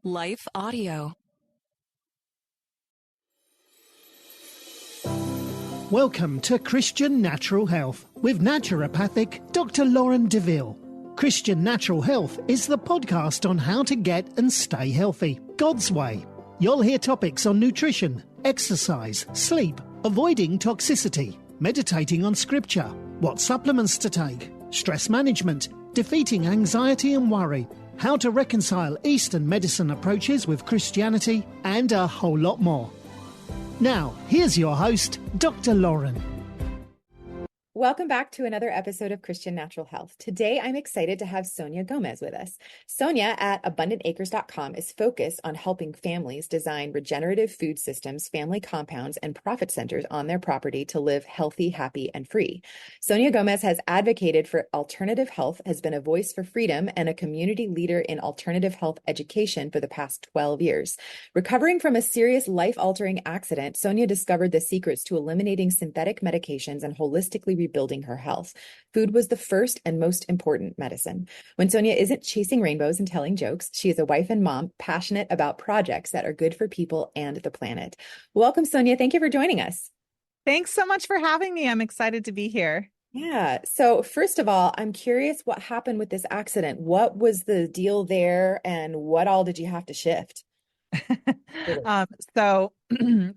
Life Audio. Welcome to Christian Natural Health with naturopathic Dr. Lauren DeVille. Christian Natural Health is the podcast on how to get and stay healthy, God's way. You'll hear topics on nutrition, exercise, sleep, avoiding toxicity, meditating on scripture, what supplements to take, stress management, defeating anxiety and worry, how to reconcile Eastern medicine approaches with Christianity, and a whole lot more. Now, here's your host, Dr. Lauren. Welcome back to another episode of Christian Natural Health. Today, I'm excited to have Sonia Gomez with us. Sonia at abundantacres.com is focused on helping families design regenerative food systems, family compounds, and profit centers on their property to live healthy, happy, and free. Sonia Gomez has advocated for alternative health, has been a voice for freedom, and a community leader in alternative health education for the past 12 years. Recovering from a serious life-altering accident, Sonia discovered the secrets to eliminating synthetic medications and holistically rebuilding her health. Food was the first and most important medicine. When Sonia isn't chasing rainbows and telling jokes, she is a wife and mom passionate about projects that are good for people and the planet. Welcome, Sonia. Thank you for joining us. Thanks so much for having me. I'm excited to be here. Yeah. So first of all, I'm curious what happened with this accident. What was the deal there and what all did you have to shift? So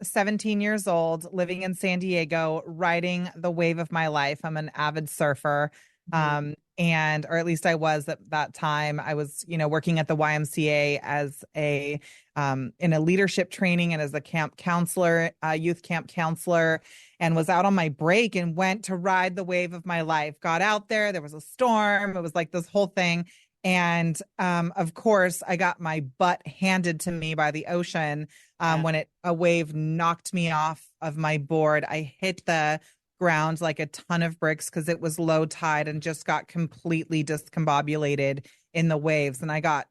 17 years old, living in San Diego, riding the wave of my life. I'm an avid surfer. And, or at least I was at that time. I was, working at the YMCA as in a leadership training and as a camp counselor, youth camp counselor, and was out on my break and went to ride the wave of my life. Got out there. There was a storm. It was like this whole thing. And of course, I got my butt handed to me by the ocean when a wave knocked me off of my board. I hit the ground like a ton of bricks because it was low tide and just got completely discombobulated in the waves. And I got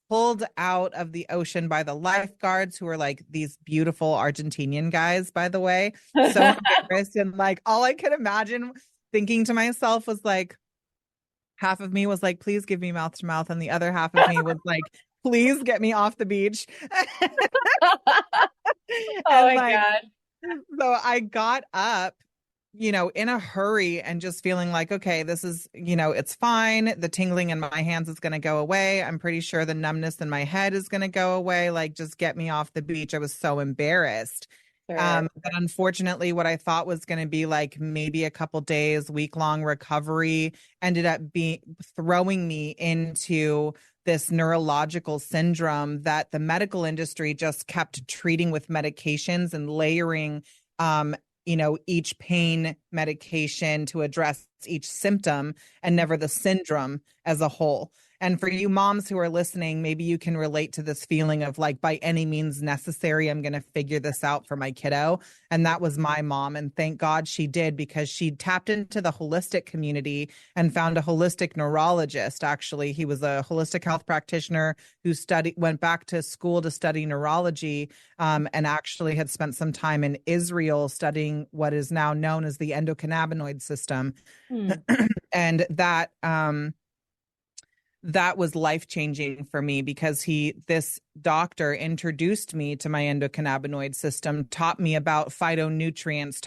pulled out of the ocean by the lifeguards, who were like these beautiful Argentinian guys, by the way. So embarrassed. And like all I could imagine thinking to myself was like, half of me was like, please give me mouth to mouth. And the other half of me was like, please get me off the beach. Oh my God. So I got up, in a hurry and just feeling like, okay, this is, it's fine. The tingling in my hands is going to go away. I'm pretty sure the numbness in my head is going to go away. Like, just get me off the beach. I was so embarrassed. Sure. But unfortunately, what I thought was going to be like maybe a couple days, week-long recovery ended up throwing me into this neurological syndrome that the medical industry just kept treating with medications and layering, each pain medication to address each symptom and never the syndrome as a whole. And for you moms who are listening, maybe you can relate to this feeling of like, by any means necessary, I'm going to figure this out for my kiddo. And that was my mom. And thank God she did, because she tapped into the holistic community and found a holistic neurologist. Actually, he was a holistic health practitioner who went back to school to study neurology, and actually had spent some time in Israel studying what is now known as the endocannabinoid system. And that was life-changing for me, because this doctor introduced me to my endocannabinoid system, taught me about phytonutrients,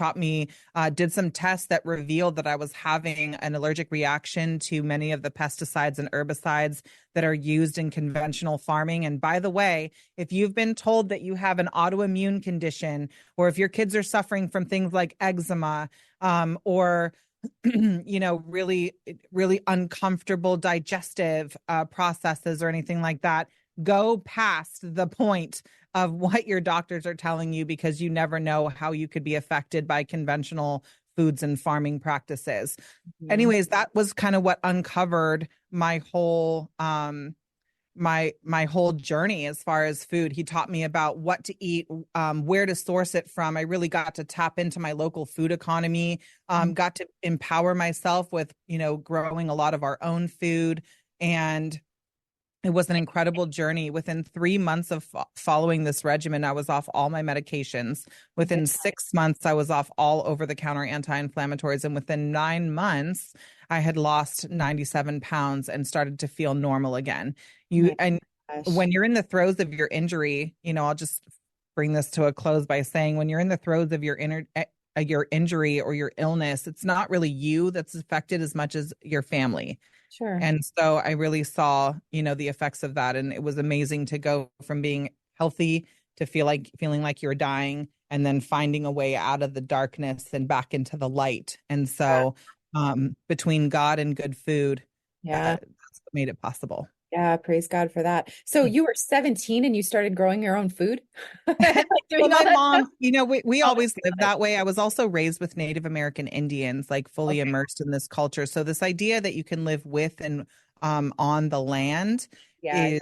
did some tests that revealed that I was having an allergic reaction to many of the pesticides and herbicides that are used in conventional farming. And by the way, if you've been told that you have an autoimmune condition, or if your kids are suffering from things like eczema, or really, really uncomfortable digestive processes or anything like that, go past the point of what your doctors are telling you, because you never know how you could be affected by conventional foods and farming practices. Anyways, that was kind of what uncovered my whole my whole journey as far as food. He taught me about what to eat, where to source it from. I really got to tap into my local food economy, got to empower myself with, growing a lot of our own food. And it was an incredible journey. Within 3 months of following this regimen, I was off all my medications. Within 6 months, I was off all over-the-counter anti-inflammatories. And within 9 months, I had lost 97 pounds and started to feel normal again. And Gosh. when you're in the throes of your injury, I'll just bring this to a close by saying when you're in the throes of your injury or your illness, it's not really you that's affected as much as your family. Sure. And so I really saw, the effects of that. And it was amazing to go from being healthy to feeling like you're dying and then finding a way out of the darkness and back into the light. And Yeah. so between God and good food, Yeah. that's what made it possible. Yeah. Praise God for that. So you were 17 and you started growing your own food? Like Well, doing all my that stuff? mom, we Oh always my lived gosh. that way. I was also raised with Native American Indians, like fully Okay. immersed in this culture. So this idea that you can live with and on the land Yeah. is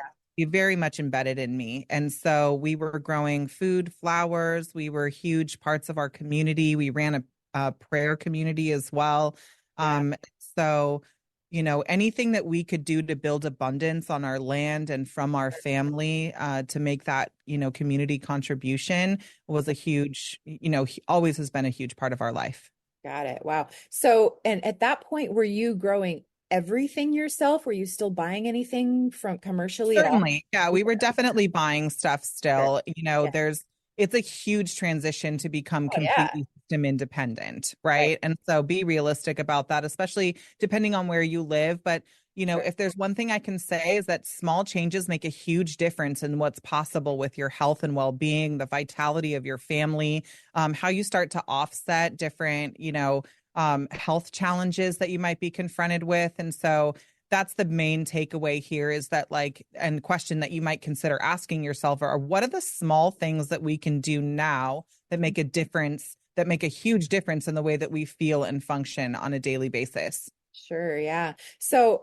very much embedded in me. And so we were growing food, flowers. We were huge parts of our community. We ran a prayer community as well. Yeah. So anything that we could do to build abundance on our land and from our family to make that, community contribution was a huge, always has been a huge part of our life. Got it. Wow. So, and at that point, were you growing everything yourself? Were you still buying anything from commercially at all? Certainly. Yeah, we were definitely buying stuff Sure. still. Yeah. It's a huge transition to become Oh, yeah. completely system independent, Right. right? And so be realistic about that, especially depending on where you live. But, Sure. if there's one thing I can say is that small changes make a huge difference in what's possible with your health and well-being, the vitality of your family, how you start to offset different, health challenges that you might be confronted with. And so that's the main takeaway here is that and question that you might consider asking yourself are what are the small things that we can do now that make a difference, that make a huge difference in the way that we feel and function on a daily basis? Sure, yeah. So,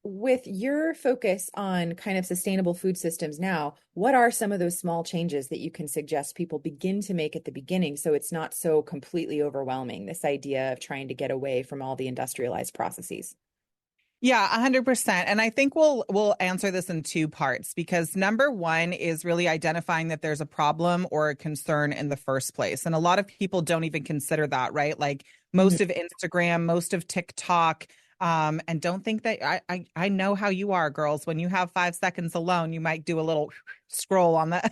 with your focus on kind of sustainable food systems now, what are some of those small changes that you can suggest people begin to make at the beginning so it's not so completely overwhelming, this idea of trying to get away from all the industrialized processes? Yeah, 100%. And I think we'll answer this in two parts because number one is really identifying that there's a problem or a concern in the first place. And a lot of people don't even consider that, right? Like Mhm. most of Instagram, most of TikTok, and don't think that I know how you are, girls. When you have 5 seconds alone, you might do a little scroll on the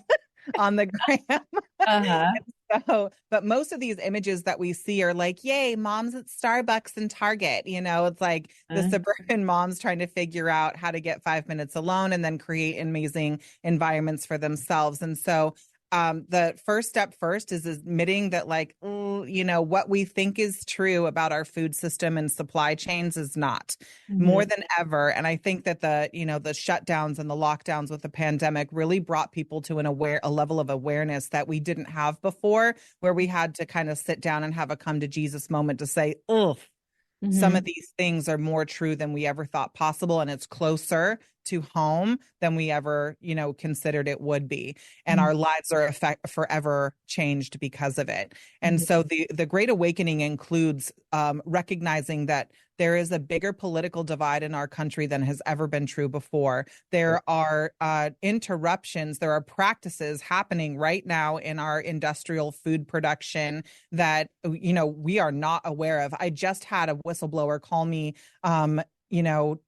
on the gram. Uh-huh. So, but most of these images that we see are like, yay, moms at Starbucks and Target. It's like the Uh, suburban moms trying to figure out how to get 5 minutes alone and then create amazing environments for themselves. And so, the first step first is admitting that, what we think is true about our food system and supply chains is not more mhm. than ever. And I think that the shutdowns and the lockdowns with the pandemic really brought people to a level of awareness that we didn't have before, where we had to kind of sit down and have a come to Jesus moment to say, ugh, some of Mhm. these things are more true than we ever thought possible, and it's closer to home than we ever, considered it would be. And Mhm. our lives are forever changed because of it. And Mhm. so the Great Awakening includes recognizing that there is a bigger political divide in our country than has ever been true before. There are interruptions, there are practices happening right now in our industrial food production that we are not aware of. I just had a whistleblower call me you know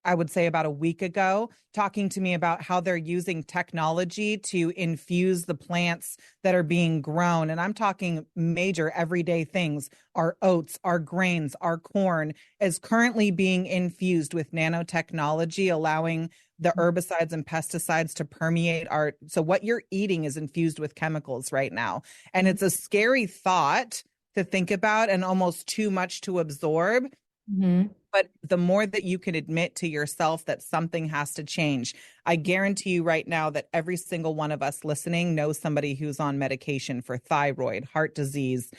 I would say about a week ago, talking to me about how they're using technology to infuse the plants that are being grown. And I'm talking major everyday things. Our oats, our grains, our corn is currently being infused with nanotechnology, allowing the herbicides and pesticides to permeate so what you're eating is infused with chemicals right now. And it's a scary thought to think about and almost too much to absorb. Mhm. But the more that you can admit to yourself that something has to change, I guarantee you right now that every single one of us listening knows somebody who's on medication for thyroid, heart disease,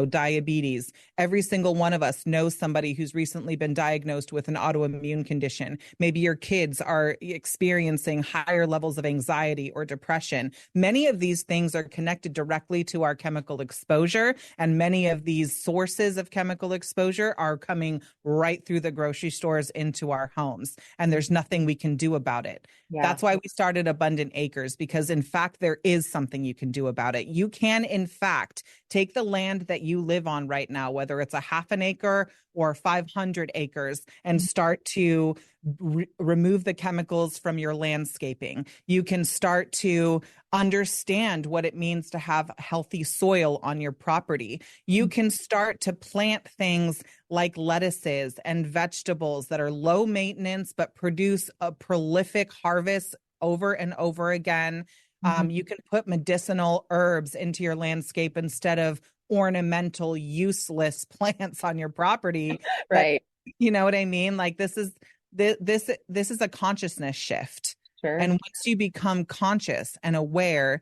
diabetes. Every single one of us knows somebody who's recently been diagnosed with an autoimmune condition. Maybe your kids are experiencing higher levels of anxiety or depression. Many of these things are connected directly to our chemical exposure, and many of these sources of chemical exposure are coming right through the grocery stores into our homes, and there's nothing we can do about it. Yeah. That's why we started Abundant Acres, because in fact, there is something you can do about it. You can, in fact, take the land that you live on right now, whether it's a half an acre or 500 acres, and start to remove the chemicals from your landscaping. You can start to understand what it means to have healthy soil on your property. You can start to plant things like lettuces and vegetables that are low maintenance but produce a prolific harvest over and over again. You can put medicinal herbs into your landscape instead of ornamental, useless plants on your property. Right. You know what I mean? Like this is a consciousness shift. Sure. And once you become conscious and aware,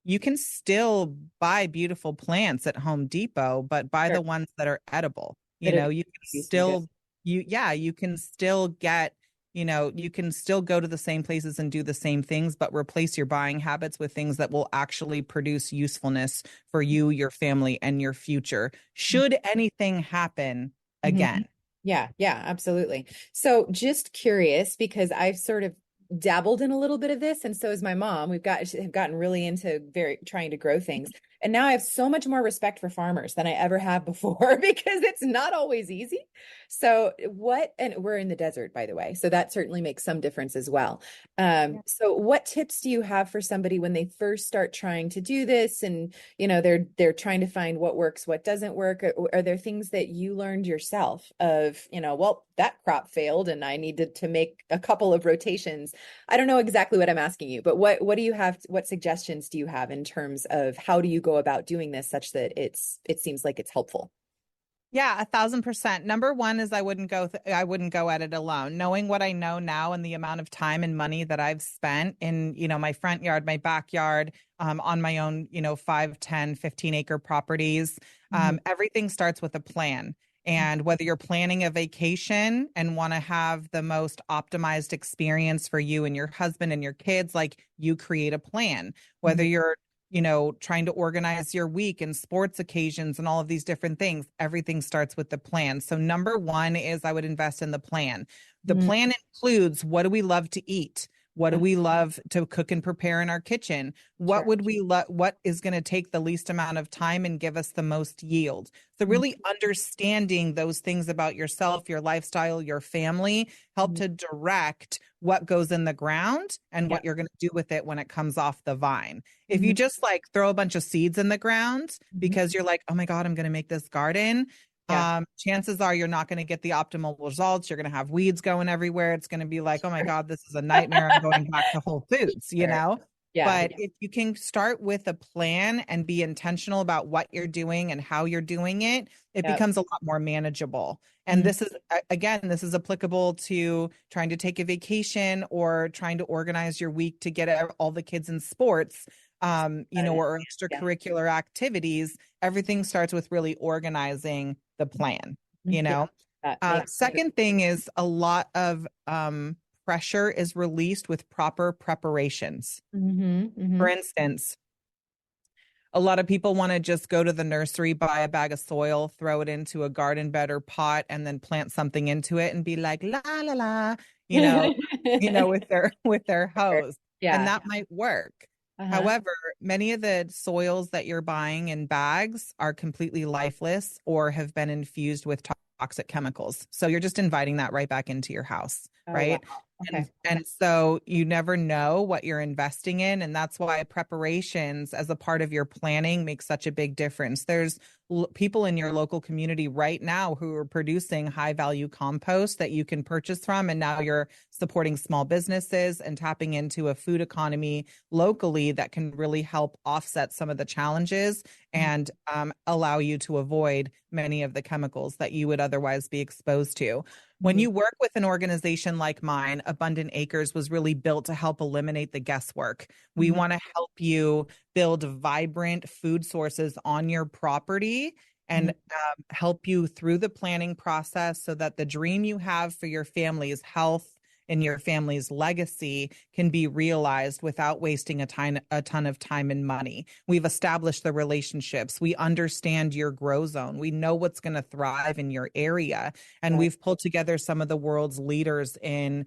you can still buy beautiful plants at Home Depot, but buy the ones that are edible. You know, you can still you can still get, you can still go to the same places and do the same things, but replace your buying habits with things that will actually produce usefulness for you, your family, and your future. Should anything happen again. Yeah, absolutely. So just curious, because I've sort of dabbled in a little bit of this, and so is my mom. Have gotten really into trying to grow things. And now I have so much more respect for farmers than I ever have before because it's not always easy. So and we're in the desert, by the way, so that certainly makes some difference as well. So what tips do you have for somebody when they first start trying to do this, and they're trying to find what works, what doesn't work? Are there things that you learned yourself of, well, that crop failed and I needed to make a couple of rotations? I don't know exactly what I'm asking you, but what do you have? What suggestions do you have in terms of how do you go about doing this such that it seems like it's helpful? Yeah, 1,000%. Number one is I wouldn't go at it alone. Knowing what I know now and the amount of time and money that I've spent in, my front yard, my backyard, on my own, 5, 10, 15 acre properties. Everything starts with a plan. And whether you're planning a vacation and want to have the most optimized experience for you and your husband and your kids, like, you create a plan. Whether you're trying to organize your week and sports occasions and all of these different things, everything starts with the plan. So number one is I would invest in the plan. The plan includes, what do we love to eat? What do we love to cook and prepare in our kitchen? What would we what is going to take the least amount of time and give us the most yield? So really understanding those things about yourself, your lifestyle, your family, help to direct what goes in the ground and what you're going to do with it when it comes off the vine. If you just like throw a bunch of seeds in the ground because you're like, oh my God, I'm going to make this garden. Chances are you're not going to get the optimal results. You're going to have weeds going everywhere. It's going to be like, oh my God, this is a nightmare. I'm going back to Whole Foods, Yeah. But if you can start with a plan and be intentional about what you're doing and how you're doing it, it becomes a lot more manageable. And this is, again, this is applicable to trying to take a vacation or trying to organize your week to get all the kids in sports, or extracurricular activities. Everything starts with really organizing the plan, Second thing is a lot of pressure is released with proper preparations. For instance, a lot of people want to just go to the nursery, buy a bag of soil, throw it into a garden bed or pot, and then plant something into it and be like, la, la, la, with their hose. And that might work. However, many of the soils that you're buying in bags are completely lifeless or have been infused with toxic chemicals. So you're just inviting that right back into your house, right? Wow. Okay. And so you never know what you're investing in. And that's why preparations as a part of your planning makes such a big difference. There's people in your local community right now who are producing high value compost that you can purchase from. And now you're supporting small businesses and tapping into a food economy locally that can really help offset some of the challenges and allow you to avoid many of the chemicals that you would otherwise be exposed to. When you work with an organization like mine, Abundant Acres was really built to help eliminate the guesswork. We want to help you build vibrant food sources on your property and help you through the planning process so that the dream you have for your family's health and your family's legacy can be realized without wasting a ton of time and money. We've established the relationships. We understand your grow zone. We know what's going to thrive in your area. And we've pulled together some of the world's leaders in,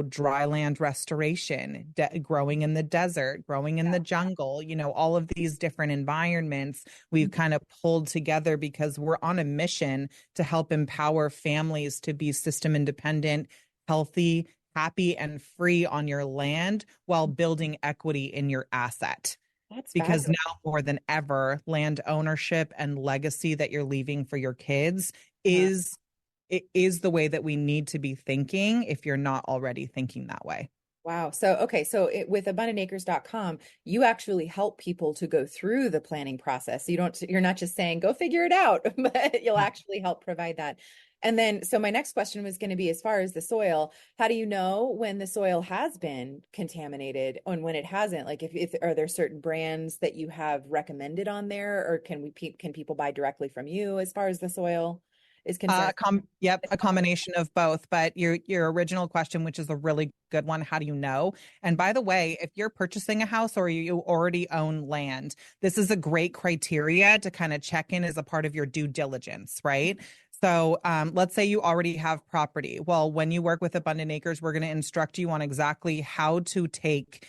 dry land restoration, growing in the desert, growing in the jungle, all of these different environments we've kind of pulled together because we're on a mission to help empower families to be system independent, healthy, happy, and free on your land while building equity in your asset. That's Because fabulous. now more than ever, land ownership and legacy that you're leaving for your kids Uh-huh. is the way that we need to be thinking if you're not already thinking that way. Wow. So, okay. So with abundantacres.com, you actually help people to go through the planning process. You're not just saying, go figure it out, but you'll actually help provide that. And then, so my next question was going to be, as far as the soil, how do you know when the soil has been contaminated and when it hasn't? Like, if are there certain brands that you have recommended on there, or can people buy directly from you as far as the soil is concerned? Yep, a combination of both. But your original question, which is a really good one, how do you know? And by the way, if you're purchasing a house or you already own land, this is a great criteria to kind of check in as a part of your due diligence, right? So let's say you already have property. Well, when you work with Abundant Acres, we're going to instruct you on exactly how to take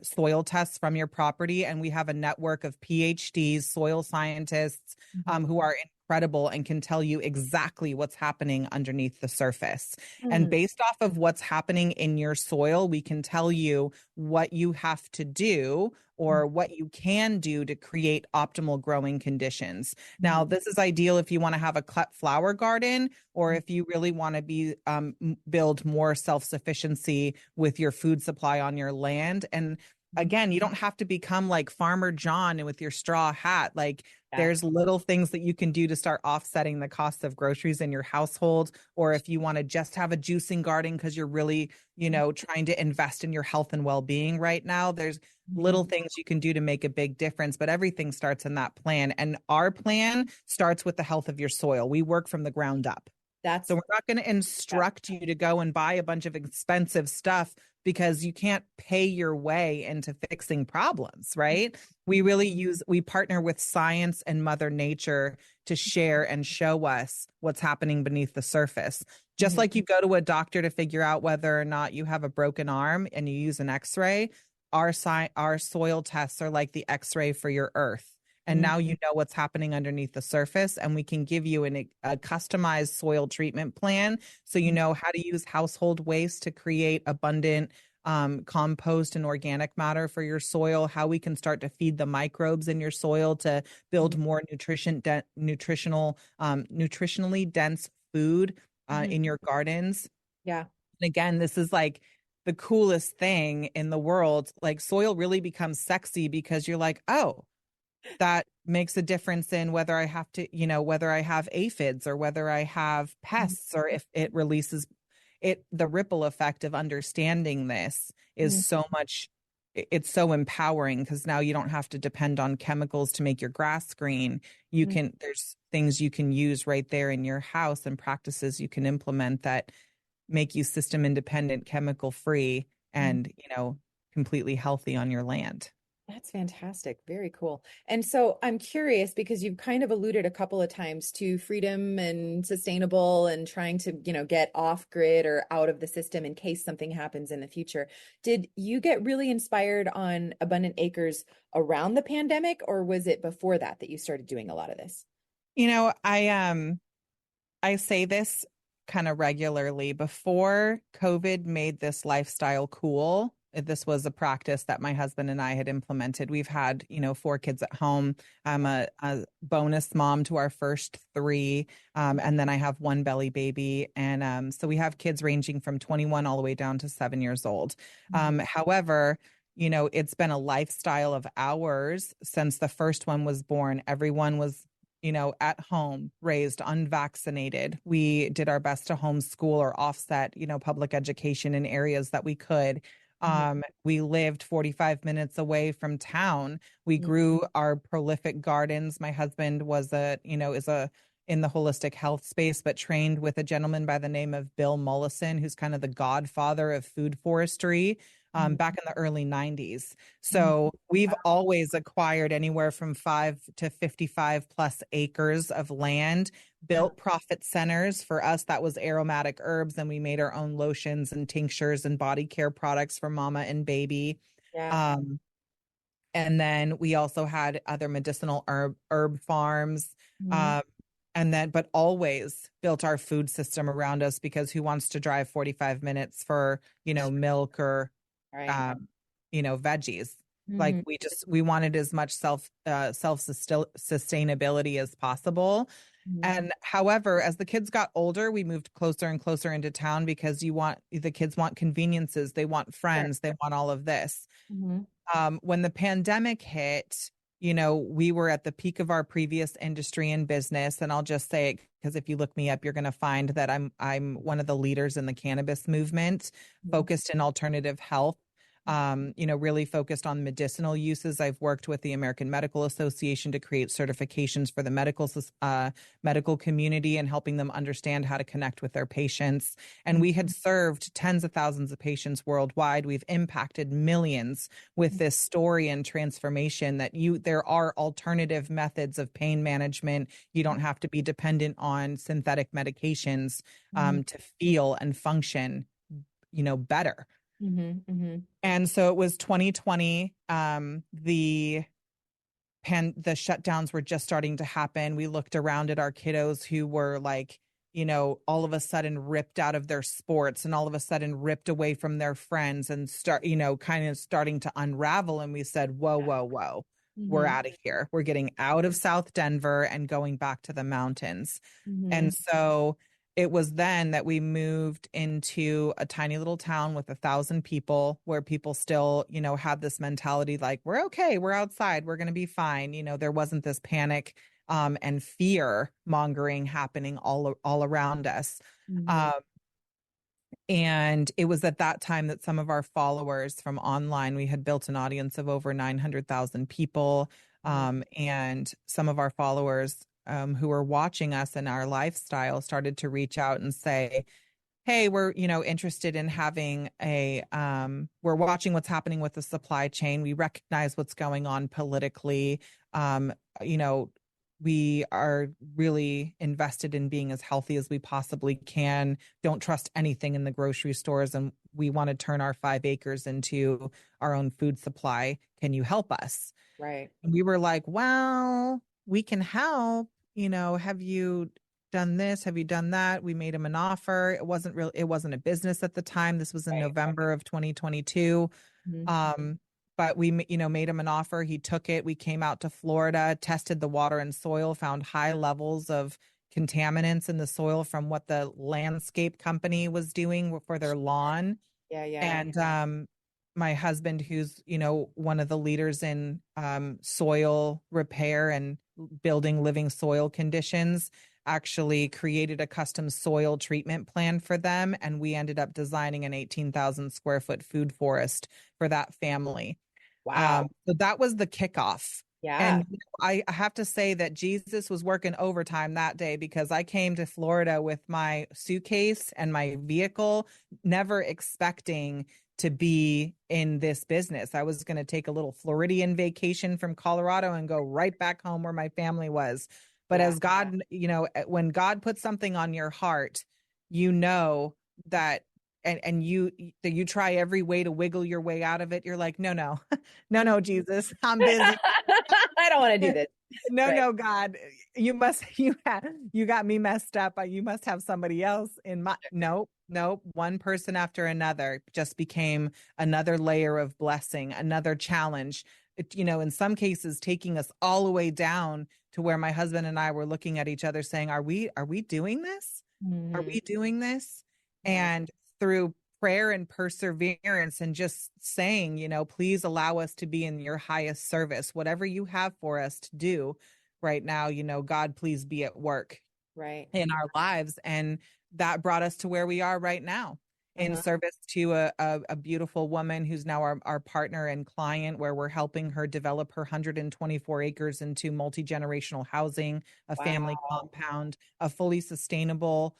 soil tests from your property. And we have a network of PhDs, soil scientists who are incredible and can tell you exactly what's happening underneath the surface. And Mm, based off of what's happening in your soil, we can tell you what you have to do or what you can do to create optimal growing conditions. Now, this is ideal if you want to have a cut flower garden or if you really want to be build more self-sufficiency with your food supply on your land. And again, you don't have to become like Farmer John with your straw hat. Like yeah. there's little things that you can do to start offsetting the cost of groceries in your household. Or if you want to just have a juicing garden because you're really, trying to invest in your health and well-being right now, there's little things you can do to make a big difference, but everything starts in that plan. And our plan starts with the health of your soil. We work from the ground up. That's So we're not going to instruct you to go and buy a bunch of expensive stuff because you can't pay your way into fixing problems, right? We partner with science and Mother Nature to share and show us what's happening beneath the surface. Just like you go to a doctor to figure out whether or not you have a broken arm and you use an x-ray, our soil tests are like the x-ray for your earth. And now you know what's happening underneath the surface, and we can give you a customized soil treatment plan so you know how to use household waste to create abundant compost and organic matter for your soil, how we can start to feed the microbes in your soil to build more nutritionally dense food in your gardens. yeah. And again, this is like the coolest thing in the world. Like soil really becomes sexy because you're like, oh, that makes a difference in whether I have to, whether I have aphids or whether I have pests or if it releases it. The ripple effect of understanding this is so much, it's so empowering because now you don't have to depend on chemicals to make your grass green. There's things you can use right there in your house and practices you can implement that make you system independent, chemical free, and, completely healthy on your land. That's fantastic. Very cool. And so I'm curious because you've kind of alluded a couple of times to freedom and sustainable and trying to, get off grid or out of the system in case something happens in the future. Did you get really inspired on Abundant Acres around the pandemic, or was it before that you started doing a lot of this? I say this kind of regularly. Before COVID made this lifestyle cool, this was a practice that my husband and I had implemented. We've had, 4 kids at home. I'm a bonus mom to our first 3. And then I have 1 belly baby. And so we have kids ranging from 21 all the way down to 7 years old. However, it's been a lifestyle of ours since the first one was born. Everyone was at home, raised unvaccinated. We did our best to homeschool or offset, public education in areas that we could. We lived 45 minutes away from town. We grew our prolific gardens. My husband was in the holistic health space, but trained with a gentleman by the name of Bill Mollison, who's kind of the godfather of food forestry. Back in the early 90s. So we've always acquired anywhere from 5 to 55 plus acres of land, built profit centers. For us, that was aromatic herbs, and we made our own lotions and tinctures and body care products for mama and baby. Yeah. And then we also had other medicinal herb farms. but always built our food system around us, because who wants to drive 45 minutes for, milk or, Right. Veggies? Like Hmm. we wanted as much sustainability as possible. Hmm. And however, as the kids got older, we moved closer and closer into town, because the kids want conveniences, they want Sure. friends, they want all of this. Hmm. When the pandemic hit, we were at the peak of our previous industry and business. And I'll just say it, because if you look me up, you're going to find that I'm one of the leaders in the cannabis movement, focused in alternative health. Really focused on medicinal uses. I've worked with the American Medical Association to create certifications for the medical community and helping them understand how to connect with their patients. And we had served tens of thousands of patients worldwide. We've impacted millions with this story and transformation that there are alternative methods of pain management. You don't have to be dependent on synthetic medications to feel and function, better. Hmm. Hmm. And so it was 2020. The shutdowns were just starting to happen. We looked around at our kiddos who were like, all of a sudden ripped out of their sports, and all of a sudden ripped away from their friends, and kind of starting to unravel. And we said, whoa, whoa, whoa, we're Hmm. out of here. We're getting out of South Denver and going back to the mountains. Hmm. And so it was then that we moved into a tiny little town with 1,000 people, where people still, had this mentality like, we're okay, we're outside, we're going to be fine. There wasn't this panic and fear mongering happening all around us. Hmm. Um, and it was at that time that some of our followers from online, we had built an audience of over 900,000 people. And some of our followers who were watching us and our lifestyle started to reach out and say, hey, we're, interested in having we're watching what's happening with the supply chain. We recognize what's going on politically. You know, we are really invested in being as healthy as we possibly can. Don't trust anything in the grocery stores. And we want to turn our 5 acres into our own food supply. Can you help us? Right. And we were like, well, we can help. Have you done this? Have you done that? We made him an offer. It wasn't a business at the time. This was in Right. November of 2022. Hmm. But we, made him an offer. He took it. We came out to Florida, tested the water and soil, found high levels of contaminants in the soil from what the landscape company was doing for their lawn. Yeah. Yeah. And my husband, who's, one of the leaders in soil repair and building living soil conditions, actually created a custom soil treatment plan for them. And we ended up designing an 18,000 square foot food forest for that family. Wow. So that was the kickoff. Yeah. And I have to say that Jesus was working overtime that day, because I came to Florida with my suitcase and my vehicle, never expecting to be in this business. I was going to take a little Floridian vacation from Colorado and go right back home where my family was. But Yeah. as God, when God puts something on your heart, that and you try every way to wiggle your way out of it. You're like, no, no, no, Jesus, I'm busy. I don't want to do this. No, Right. no, God, you got me messed up. You must have somebody else in my. Nope, nope. One person after another just became another layer of blessing, another challenge. In some cases, taking us all the way down to where my husband and I were looking at each other, saying, "Are we doing this? Are Hmm. we doing this?" Right. And through prayer and perseverance and just saying, please allow us to be in your highest service, whatever you have for us to do right now, God, please be at work Right. in our lives. And that brought us to where we are right now, in Uh-huh. service to a beautiful woman who's now our partner and client, where we're helping her develop her 124 acres into multi-generational housing, a family Wow. compound, a fully sustainable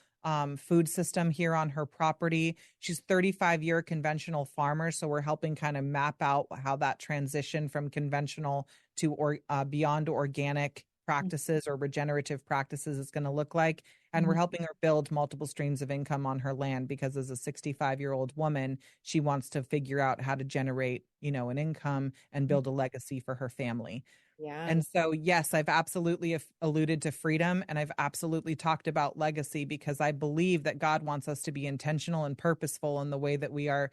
food system here on her property. She's 35-year conventional farmer, so we're helping kind of map out how that transition from conventional to beyond organic practices or regenerative practices is going to look like. And we're helping her build multiple streams of income on her land because as a 65-year-old woman, she wants to figure out how to generate, an income and build a legacy for her family. Yeah. And so, yes, I've absolutely alluded to freedom, and I've absolutely talked about legacy because I believe that God wants us to be intentional and purposeful in the way that we are,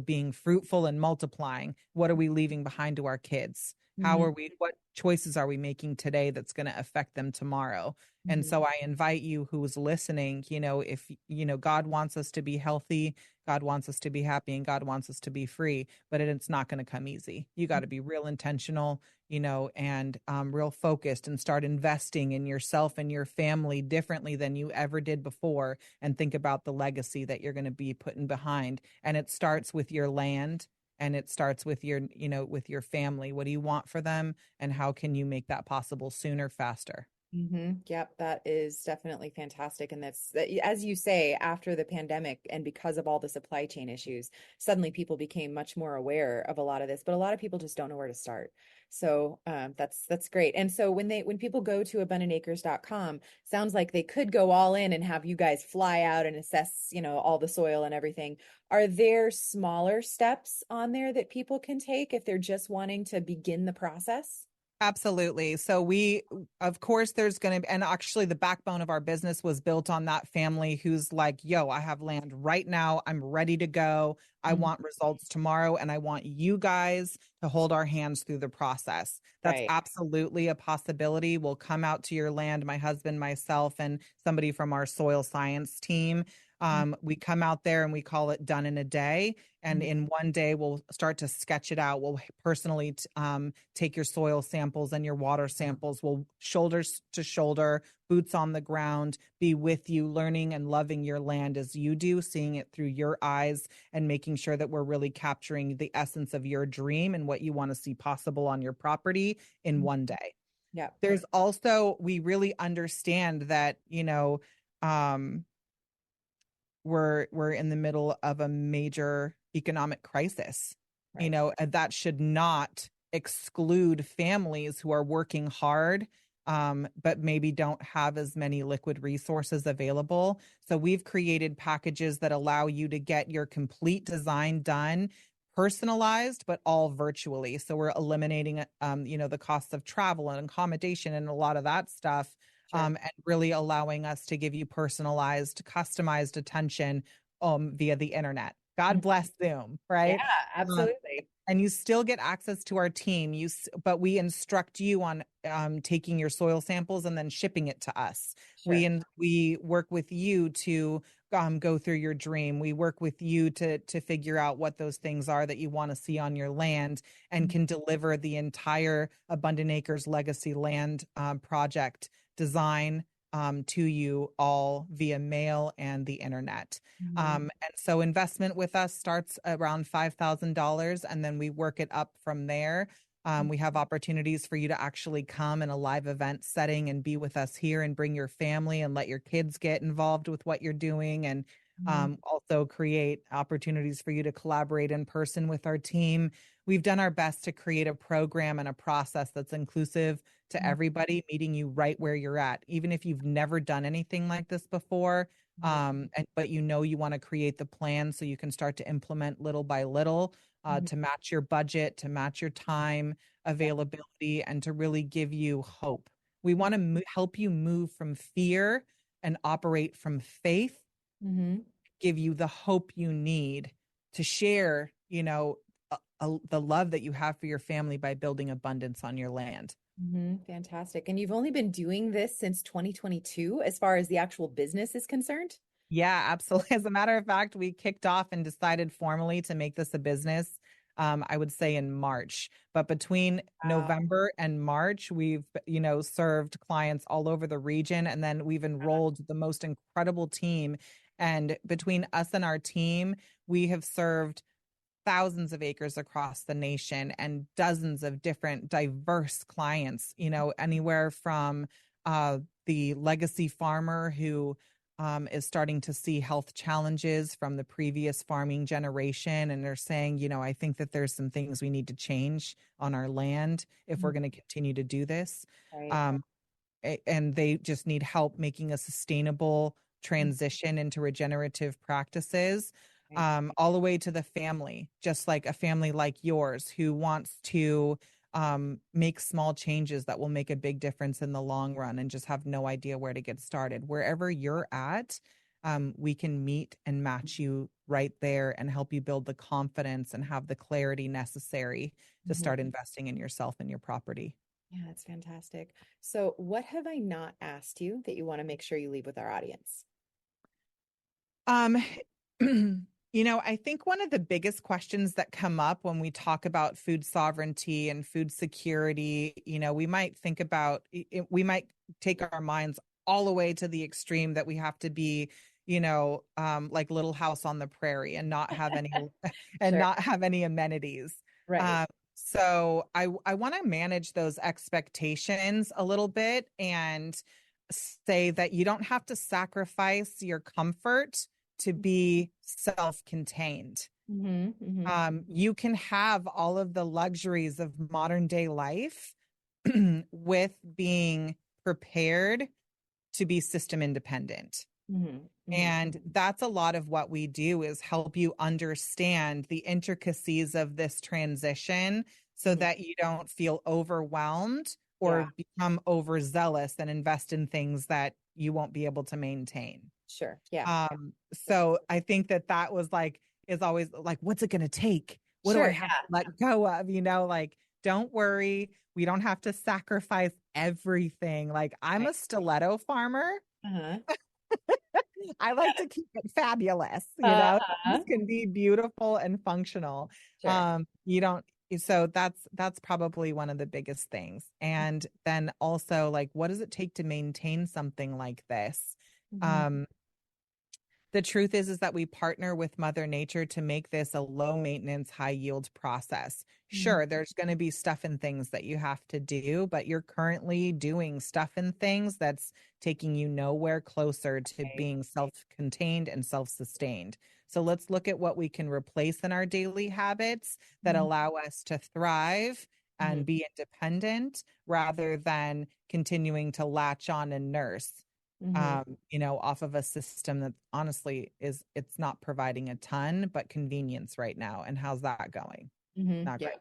being fruitful and multiplying. What are we leaving behind to our kids? What choices are we making today that's going to affect them tomorrow? And so I invite you who's listening, if, God wants us to be healthy, God wants us to be happy, and God wants us to be free, but it's not going to come easy. You got to be real intentional, and real focused and start investing in yourself and your family differently than you ever did before. And think about the legacy that you're going to be putting behind. And it starts with your land and it starts with with your family. What do you want for them? And how can you make that possible sooner, faster? Yep, that is definitely fantastic. And as you say, after the pandemic and because of all the supply chain issues, suddenly people became much more aware of a lot of this, but a lot of people just don't know where to start. So that's great. And so when people go to abundantacres.com, sounds like they could go all in and have you guys fly out and assess, all the soil and everything. Are there smaller steps on there that people can take if they're just wanting to begin the process? Absolutely. So of course, there's going to, and actually the backbone of our business was built on that family who's like, yo, I have land right now. I'm ready to go. I want results tomorrow. And I want you guys to hold our hands through the process. That's Right. absolutely a possibility. We'll come out to your land, my husband, myself, and somebody from our soil science team. We come out there and we call it done in a day. And in one day, we'll start to sketch it out. We'll personally take your soil samples and your water samples. We'll shoulders to shoulder, boots on the ground, be with you, learning and loving your land as you do, seeing it through your eyes and making sure that we're really capturing the essence of your dream and what you want to see possible on your property in one day. Yeah. There's also, we really understand that, we're in the middle of a major economic crisis, Right. and that should not exclude families who are working hard, but maybe don't have as many liquid resources available. So we've created packages that allow you to get your complete design done, personalized, but all virtually. So we're eliminating, the costs of travel and accommodation and a lot of that stuff. Sure. And really allowing us to give you personalized, customized attention via the internet. God bless Zoom, right? Yeah, absolutely. And you still get access to our team. But we instruct you on taking your soil samples and then shipping it to us. Sure. We work with you to go through your dream. We work with you to figure out what those things are that you want to see on your land, and can deliver the entire Abundant Acres Legacy Land project design to you all via mail and the internet. And so investment with us starts around $5,000, and then we work it up from there. We have opportunities for you to actually come in a live event setting and be with us here and bring your family and let your kids get involved with what you're doing, and also create opportunities for you to collaborate in person with our team. We've done our best to create a program and a process that's inclusive to everybody, meeting you right where you're at, even if you've never done anything like this before. But you want to create the plan so you can start to implement little by little to match your budget, to match your time availability, and to really give you hope. We want to help you move from fear and operate from faith, give you the hope you need to share, the love that you have for your family by building abundance on your land. Fantastic. And you've only been doing this since 2022 as far as the actual business is concerned? Yeah, absolutely. As a matter of fact, we kicked off and decided formally to make this a business, I would say in March. But between November and March, we've, served clients all over the region. And then we've enrolled the most incredible team. And between us and our team, we have served thousands of acres across the nation and dozens of different diverse clients, anywhere from the legacy farmer who is starting to see health challenges from the previous farming generation. And they're saying, I think that there's some things we need to change on our land if we're going to continue to do this. Right. and they just need help making a sustainable transition into regenerative practices, all the way to the family, just like a family like yours who wants to make small changes that will make a big difference in the long run and just have no idea where to get started. Wherever you're at, we can meet and match you right there and help you build the confidence and have the clarity necessary to start investing in yourself and your property. Yeah, that's fantastic. So, what have I not asked you that you want to make sure you leave with our audience? I think one of the biggest questions that come up when we talk about food sovereignty and food security, we might think about, we might take our minds all the way to the extreme that we have to be, like Little House on the Prairie and not have any and Sure. not have any amenities. Right. So I want to manage those expectations a little bit and say that you don't have to sacrifice your comfort to be self-contained. You can have all of the luxuries of modern day life with being prepared to be system independent. And that's a lot of what we do, is help you understand the intricacies of this transition so that you don't feel overwhelmed or become overzealous and invest in things that you won't be able to maintain. Sure. Yeah. So I think that was is always like, what's it going to take? What do I have to let go of? Like, don't worry. We don't have to sacrifice everything. Like, I'm a stiletto farmer. I like to keep it fabulous. This can be beautiful and functional. Sure. So that's probably one of the biggest things. And then also, like, what does it take to maintain something like this? The truth is that we partner with Mother Nature to make this a low maintenance, high yield process. Sure, there's going to be stuff and things that you have to do, but you're currently doing stuff and things that's taking you nowhere closer to being self-contained and self-sustained. So let's look at what we can replace in our daily habits that allow us to thrive and be independent rather than continuing to latch on and nurse. Off of a system that honestly it's not providing a ton, but convenience right now. And how's that going? Not great.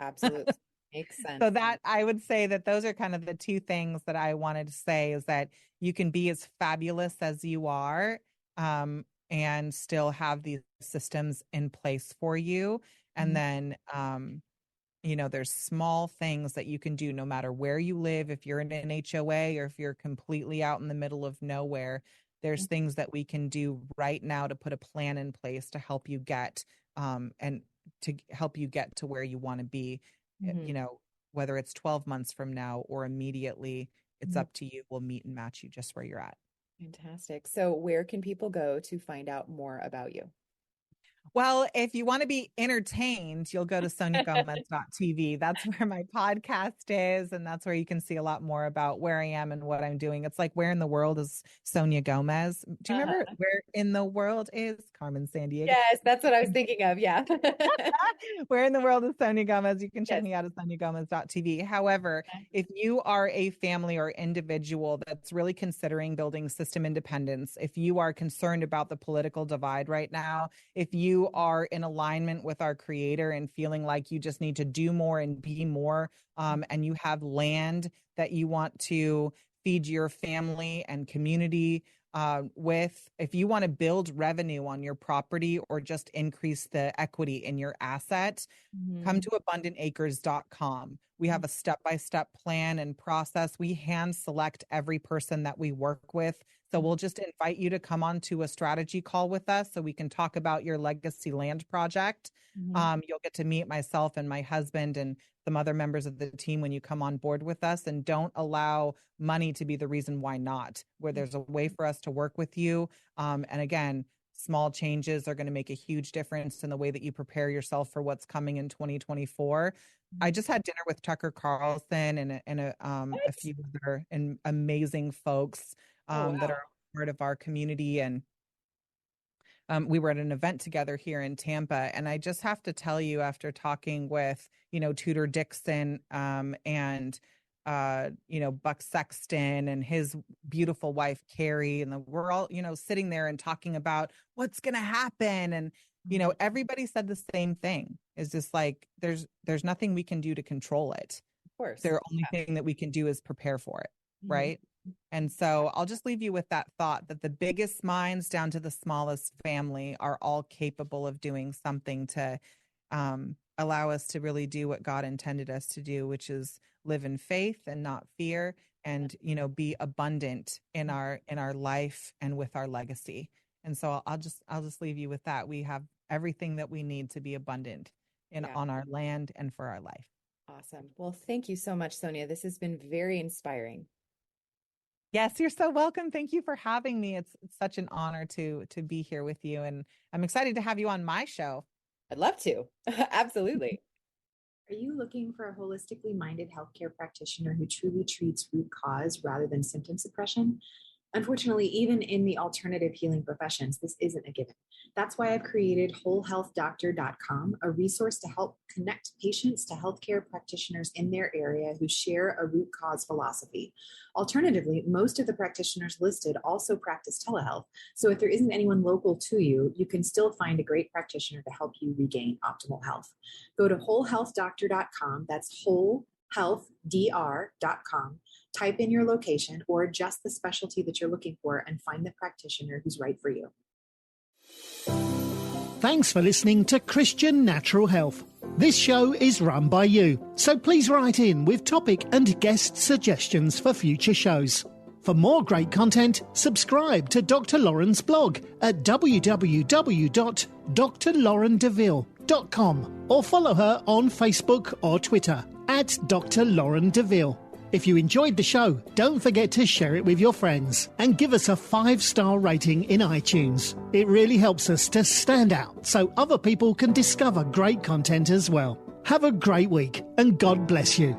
Absolutely. Makes sense. So that I would say that those are kind of the two things that I wanted to say, is that you can be as fabulous as you are, and still have these systems in place for you. And then, there's small things that you can do no matter where you live. If you're in an HOA or if you're completely out in the middle of nowhere, there's things that we can do right now to put a plan in place to help you get and to help you get to where you want to be. Whether it's 12 months from now or immediately, it's up to you. We'll meet and match you just where you're at. Fantastic. So where can people go to find out more about you? Well, if you want to be entertained, you'll go to soniagomez.tv. That's where my podcast is. And that's where you can see a lot more about where I am and what I'm doing. It's like, where in the world is Sonia Gomez? Do you remember where in the world is Carmen Sandiego? Yes, that's what I was thinking of. Yeah. Where in the world is Sonia Gomez? You can check me out at soniagomez.tv. However, if you are a family or individual that's really considering building system independence, if you are concerned about the political divide right now, if you are in alignment with our creator and feeling like you just need to do more and be more, and you have land that you want to feed your family and community with, if you want to build revenue on your property or just increase the equity in your asset, come to abundantacres.com. We have a step-by-step plan and process. We hand select every person that we work with. So we'll just invite you to come on to a strategy call with us so we can talk about your legacy land project. You'll get to meet myself and my husband and some other members of the team when you come on board with us, and don't allow money to be the reason why not, where there's a way for us to work with you. And again, small changes are going to make a huge difference in the way that you prepare yourself for what's coming in 2024. I just had dinner with Tucker Carlson and a few other amazing folks that are part of our community. And we were at an event together here in Tampa. And I just have to tell you, after talking with, Tudor Dixon and Buck Sexton and his beautiful wife, Carrie, and we're all, sitting there and talking about what's going to happen. And, everybody said the same thing. It's just like, there's nothing we can do to control it. Of course. The only thing that we can do is prepare for it. Right. And so I'll just leave you with that thought that the biggest minds down to the smallest family are all capable of doing something to allow us to really do what God intended us to do, which is live in faith and not fear, and, be abundant in our life and with our legacy. And so I'll just leave you with that. We have everything that we need to be abundant on our land and for our life. Awesome. Well, thank you so much, Sonia. This has been very inspiring. Yes, you're so welcome. Thank you for having me. It's such an honor to be here with you. And I'm excited to have you on my show. I'd love to. Absolutely. Are you looking for a holistically minded healthcare practitioner who truly treats root cause rather than symptom suppression? Unfortunately, even in the alternative healing professions, this isn't a given. That's why I've created wholehealthdoctor.com, a resource to help connect patients to healthcare practitioners in their area who share a root cause philosophy. Alternatively, most of the practitioners listed also practice telehealth. So if there isn't anyone local to you, you can still find a great practitioner to help you regain optimal health. Go to wholehealthdoctor.com. That's wholehealthdr.com. Type in your location or just the specialty that you're looking for and find the practitioner who's right for you. Thanks for listening to Christian Natural Health. This show is run by you, so please write in with topic and guest suggestions for future shows. For more great content, subscribe to Dr. Lauren's blog at www.drlaurendeville.com or follow her on Facebook or Twitter at Dr. Lauren Deville. If you enjoyed the show, don't forget to share it with your friends and give us a 5-star rating in iTunes. It really helps us to stand out so other people can discover great content as well. Have a great week and God bless you.